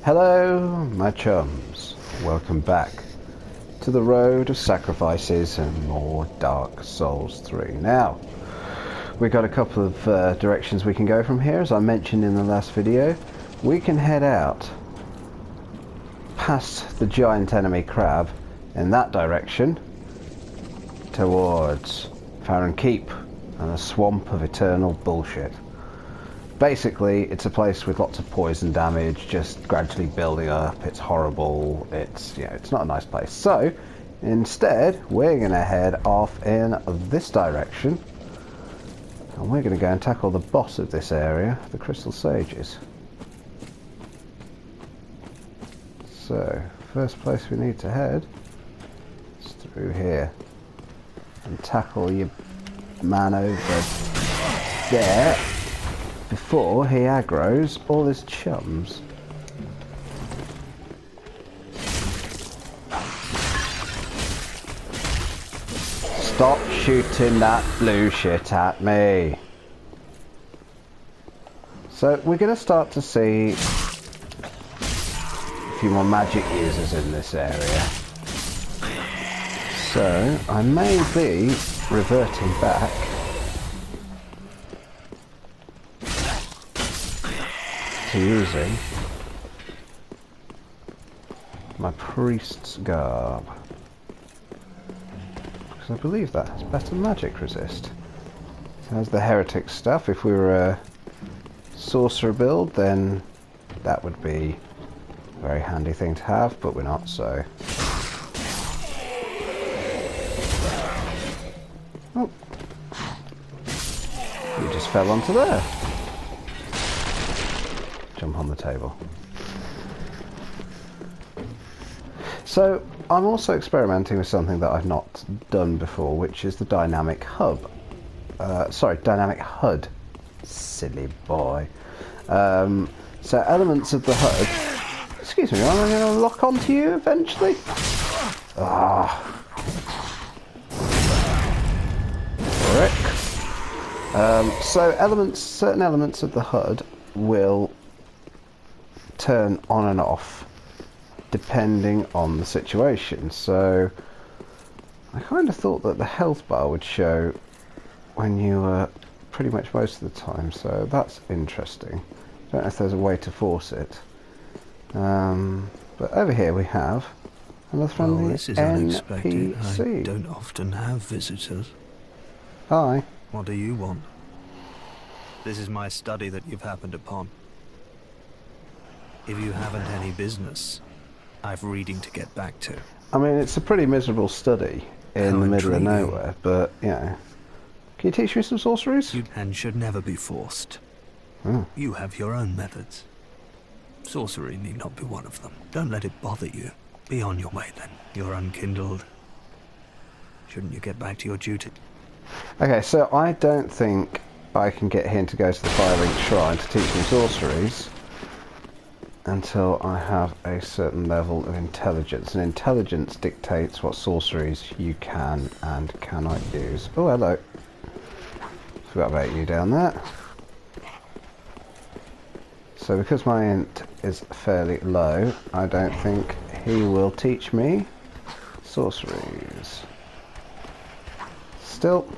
Hello, my chums. Welcome back to the road of sacrifices and more Dark Souls 3. Now, we've got a couple of directions we can go from here. As I mentioned in the last video, we can head out past the giant enemy crab in that direction towards Farron Keep and a swamp of eternal bullshit. Basically, it's a place with lots of poison damage, just gradually building up. It's horrible. It's not a nice place. So, instead, we're going to head off in this direction, and we're going to go and tackle the boss of this area, the Crystal Sages. So, first place we need to head is through here and tackle your man over there before he aggroes all his chums. Stop shooting that blue shit at me. So we're going to start to see a few more magic users in this area. So I may be reverting back to using my priest's garb, because I believe that has better magic resist. It has the heretic stuff. If we were a sorcerer build, then that would be a very handy thing to have, but we're not, so. Oh, you just fell onto there. Jump on the table. So I'm also experimenting with something that I've not done before, which is the dynamic hub. Dynamic HUD. Silly boy. So elements of the HUD. Excuse me, am I going to lock onto you eventually? Ah. Frick. So certain elements of the HUD will turn on and off depending on the situation. So I kind of thought that the health bar would show when you were pretty much most of the time, so that's interesting. Don't know if there's a way to force it. But over here we have another friendly this is unexpected. NPC. I don't often have visitors. Hi. What do you want? This is my study that you've happened upon. If you haven't any business, I've reading to get back to. I mean, it's a pretty miserable study in the middle of nowhere, but, you know. Can you teach me some sorceries? And should never be forced. Oh. You have your own methods. Sorcery need not be one of them. Don't let it bother you. Be on your way then. You're unkindled. Shouldn't you get back to your duty? Okay, so I don't think I can get him to go to the Firelink Shrine to teach me sorceries until I have a certain level of intelligence. And intelligence dictates what sorceries you can and cannot use. Oh, hello. Forgot about you down there. So because my int is fairly low, I don't think he will teach me sorceries. Still,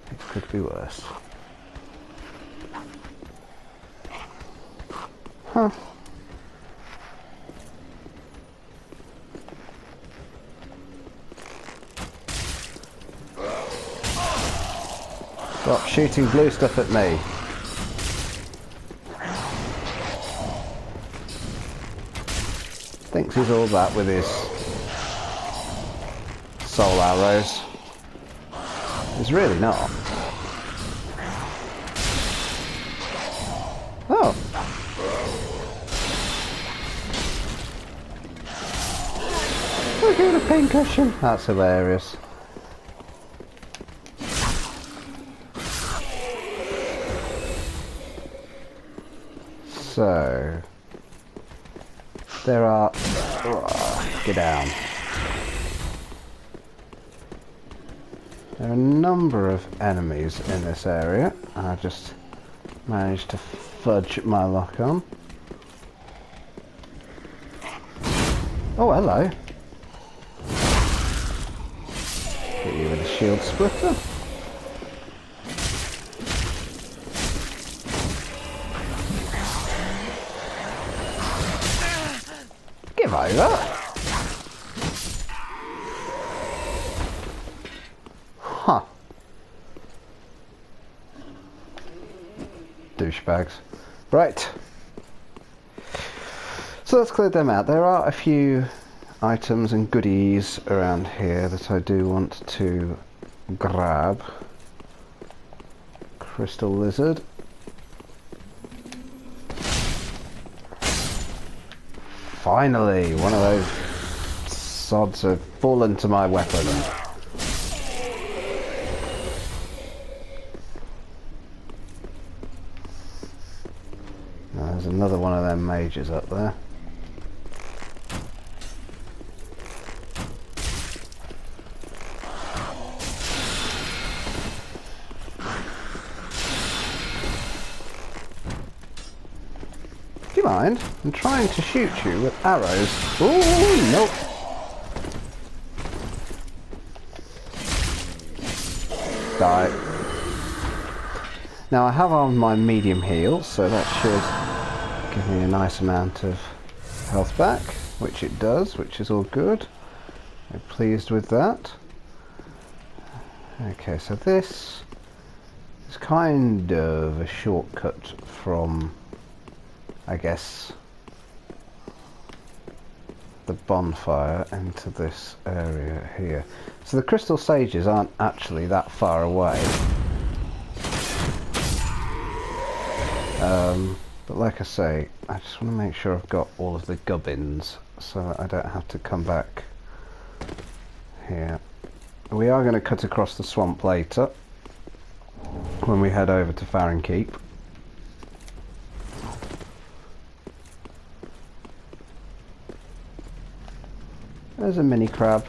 it could be worse. Huh. Stop shooting blue stuff at me. Thinks he's all that with his soul arrows. He's really not. Oh. Look at a pincushion. That's hilarious. So there are. Get down. There are a number of enemies in this area. I just managed to fudge my luck on. Oh, hello. Hit you with a shield splitter. Give over. Huh. Douchebags. Right. So let's clear them out. There are a few items and goodies around here that I do want to grab. Crystal lizard. Finally, one of those sods have fallen to my weapon. Now, there's another one of them mages up there. Do you mind? I'm trying to shoot you with arrows. Ooh, nope. Die. Now I have on my medium heal, so that should give me a nice amount of health back, which it does, which is all good. I'm pleased with that. Okay, so this is kind of a shortcut from, I guess, the bonfire into this area here. So the crystal sages aren't actually that far away. But like I say, I just want to make sure I've got all of the gubbins so that I don't have to come back here. We are going to cut across the swamp later when we head over to Farron Keep. There's a mini crab.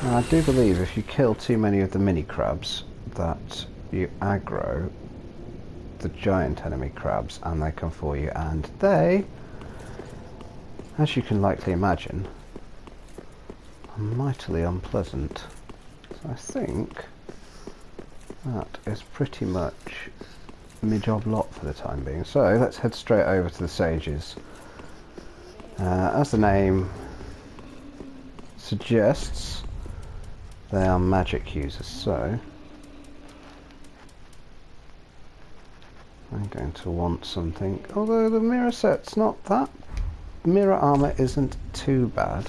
Now, I do believe if you kill too many of the mini crabs that you aggro the giant enemy crabs and they come for you, and they, as you can likely imagine, are mightily unpleasant. So I think that is pretty much my job lot for the time being. So let's head straight over to the sages. As the name suggests, they are magic users, so I'm going to want something, although the mirror set's not that, mirror armor isn't too bad.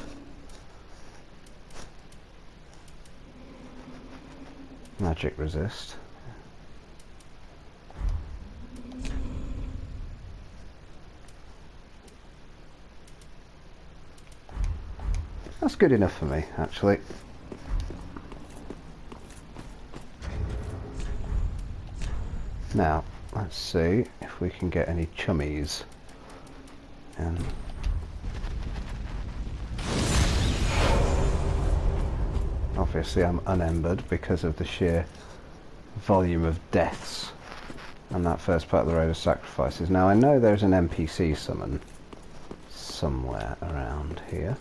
Magic resist. That's good enough for me, actually. Now, let's see if we can get any chummies in. Obviously I'm unembered because of the sheer volume of deaths and that first part of the Road of Sacrifices. Now I know there's an NPC summon somewhere around here.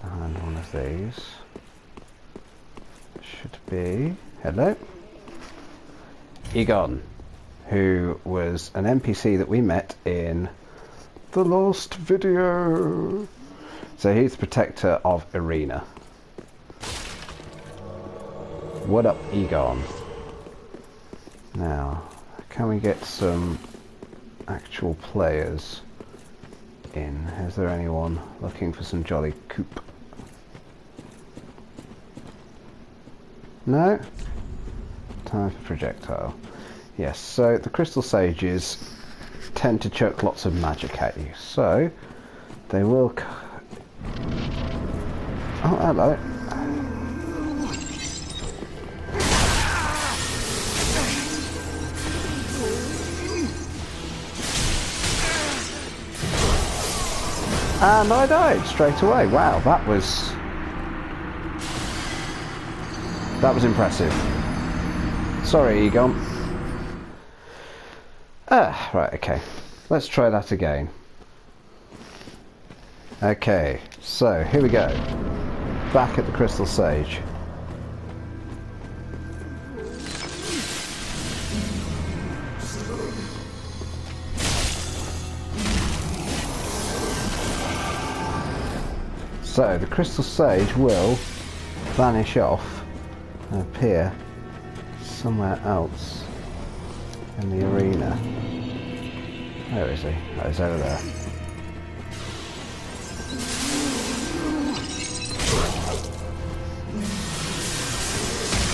And one of these should be, hello, Egon, who was an NPC that we met in the last video. So he's the protector of Arena. What up, Egon? Now, can we get some actual players in? Is there anyone looking for some jolly coop? No? Time for projectile. Yes, so the crystal sages tend to chuck lots of magic at you, so they will oh, hello. And I died straight away. Wow, that was impressive. Sorry, Egon. Ah, right, okay. Let's try that again. Okay, so here we go. Back at the Crystal Sage. So the Crystal Sage will vanish off and appear somewhere else in the arena. Where is he? Oh, he's over there.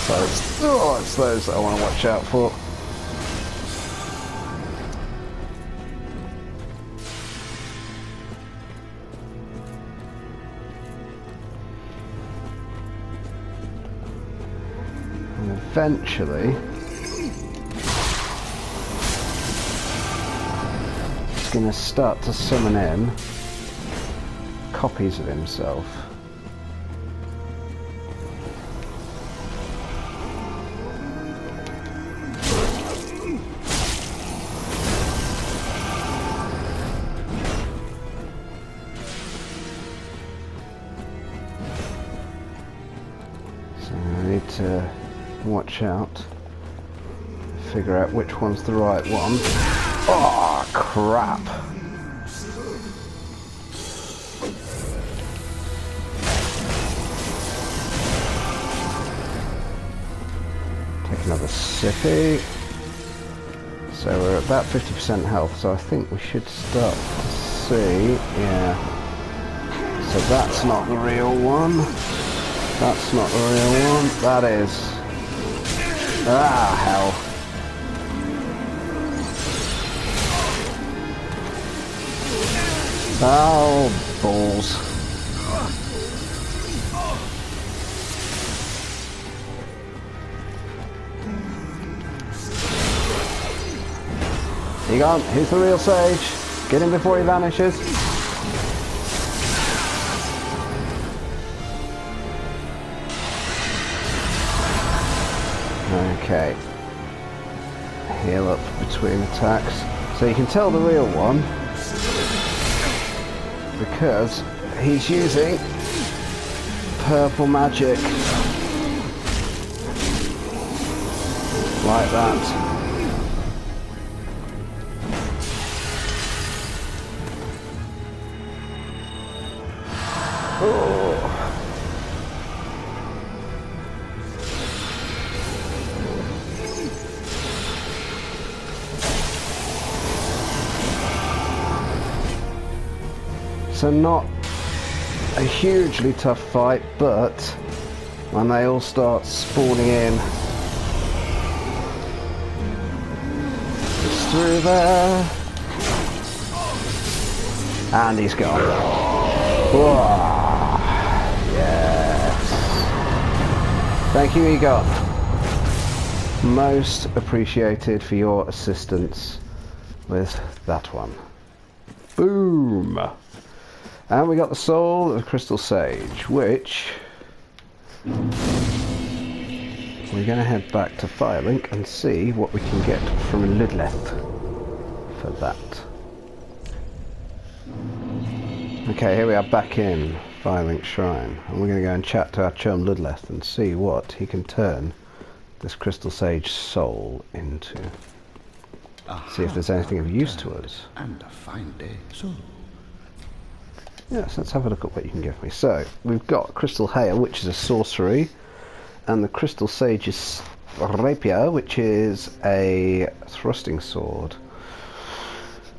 So it's those that I want to watch out for. And eventually he's going to start to summon in copies of himself. So I need to watch out, figure out which one's the right one. Oh crap! Take another sippy. So we're at about 50% health, so I think we should start to see, yeah. So that's not the real one. That's not the real one. That is. Ah, hell. Oh, balls. You gone? Here's the real Sage. Get him before he vanishes. Okay. Heal up between attacks. So you can tell the real one because he's using purple magic. Like that. Oh. So not a hugely tough fight, but when they all start spawning in, it's through there, and he's gone. Whoa. Yes. Thank you, Egon. Most appreciated for your assistance with that one. Boom. And we got the soul of Crystal Sage, which we're going to head back to Firelink and see what we can get from Ludleth for that. Okay, here we are back in Firelink Shrine, and we're going to go and chat to our chum Ludleth and see what he can turn this Crystal Sage soul into. See if there's anything of use to us. And a fine day, so. Yes, let's have a look at what you can give me. So, we've got Crystal Hail, which is a sorcery, and the Crystal Sage's Rapier, which is a thrusting sword.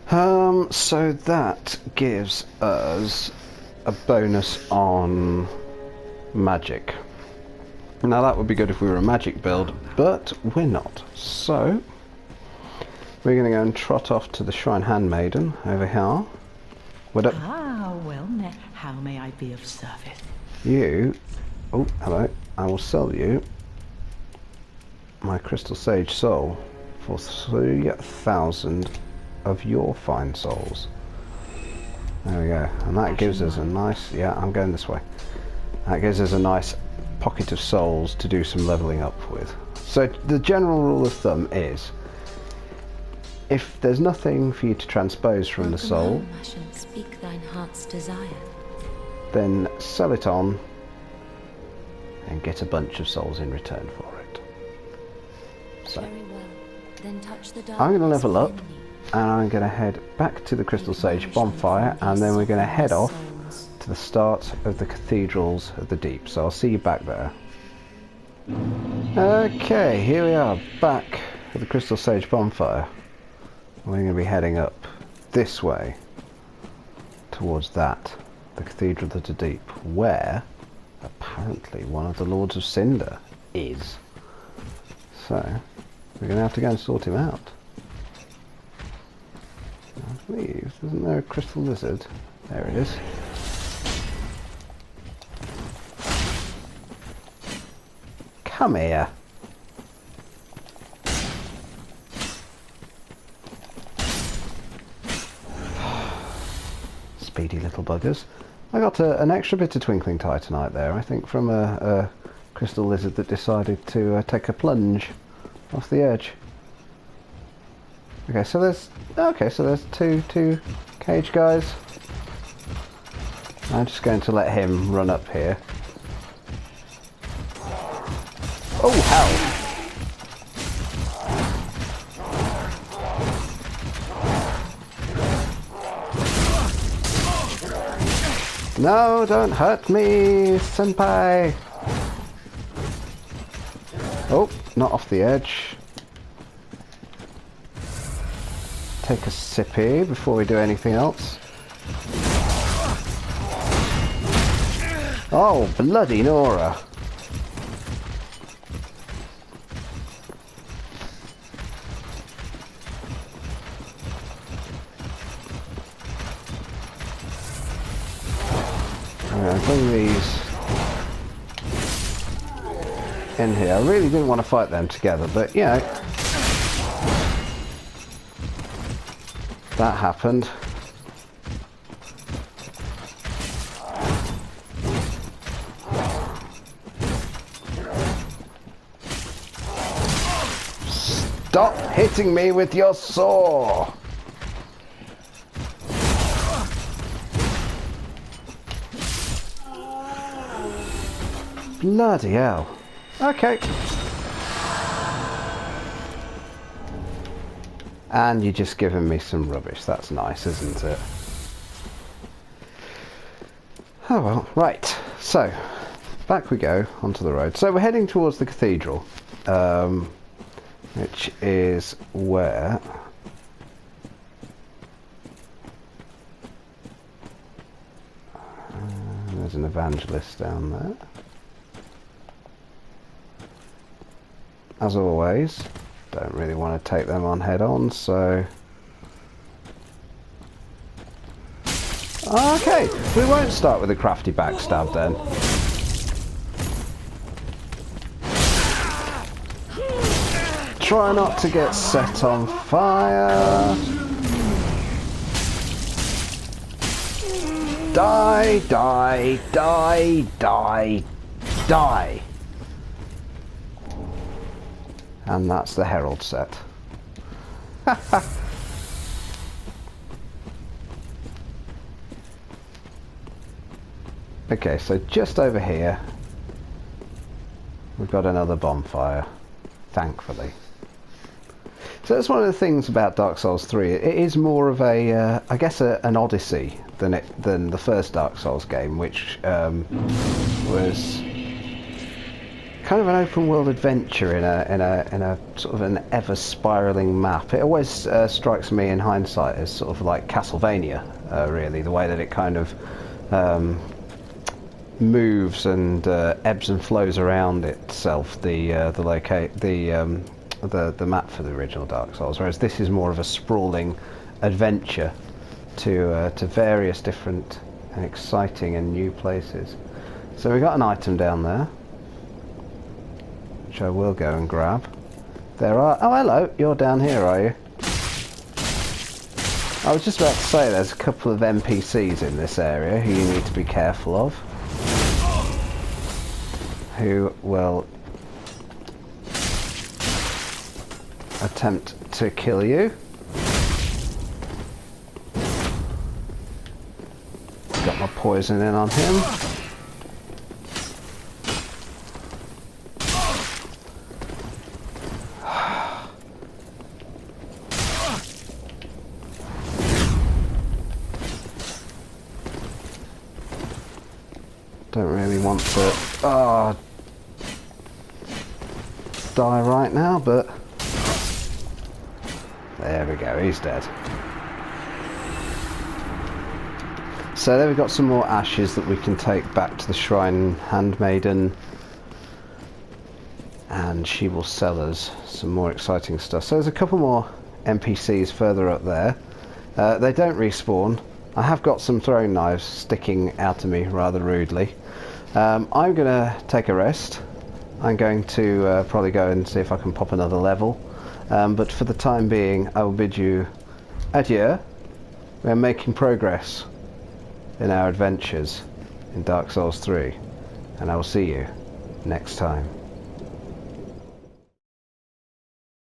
So that gives us a bonus on magic. Now that would be good if we were a magic build, but we're not. So, we're going to go and trot off to the Shrine Handmaiden over here. What up? Ah, well met. How may I be of service? You... Oh, hello. I will sell you my Crystal Sage soul for 3,000 of your fine souls. There we go. And that gives us a nice... Yeah, I'm going this way. That gives us a nice pocket of souls to do some leveling up with. So the general rule of thumb is, if there's nothing for you to transpose from the soul, Welcome home, I shall speak thine heart's desire. then sell it on and get a bunch of souls in return for it. So, Very well. Then touch the I'm going to darkness level up, within me. and I'm going to head back to the Crystal Sage bonfire, and then we're going to head off to the start of the Cathedrals of the Deep. So I'll see you back there. Okay, here we are, back at the Crystal Sage bonfire. We're going to be heading up this way towards that, the Cathedral of the Deep, where apparently one of the Lords of Cinder is. So we're going to have to go and sort him out. I believe, isn't there a crystal lizard? There it is. Come here. Speedy little buggers. I got an extra bit of twinkling titanite there, I think, from a crystal lizard that decided to take a plunge off the edge. Okay, so there's two cage guys. I'm just going to let him run up here. Oh hell! No, don't hurt me, senpai! Oh, not off the edge. Take a sippy before we do anything else. Oh, bloody Nora! Bring these in here. I really didn't want to fight them together, but you know, that happened. Stop hitting me with your saw! Bloody hell. Okay. And you're just giving me some rubbish. That's nice, isn't it? Oh well. Right. So, back we go onto the road. So we're heading towards the cathedral, which is where... there's an evangelist down there. As always, don't really want to take them on head on, so... Okay, we won't start with a crafty backstab then. Try not to get set on fire. Die, die, die, die, die. And that's the Herald set. Okay, so just over here we've got another bonfire, thankfully. So that's one of the things about Dark Souls 3. It is more of a, I guess, an odyssey than the first Dark Souls game, which was kind of an open world adventure in a sort of an ever spiraling map. It always strikes me in hindsight as sort of like Castlevania, really, the way that it kind of moves and ebbs and flows around itself, the map for the original Dark Souls, whereas this is more of a sprawling adventure to various different and exciting and new places. So we got an item down there, which I will go and grab. There are... oh, hello, you're down here, are you? I was just about to say there's a couple of NPCs in this area who you need to be careful of, who will attempt to kill you. poison in on him. Don't really want to die right now, but there we go, he's dead. So there we've got some more ashes that we can take back to the Shrine Handmaiden, and she will sell us some more exciting stuff. So there's a couple more NPCs further up there. They don't respawn. I have got some throwing knives sticking out of me rather rudely. I'm going to take a rest. I'm going to probably go and see if I can pop another level. But for the time being, I will bid you adieu. We are making progress in our adventures in Dark Souls 3. And I will see you next time.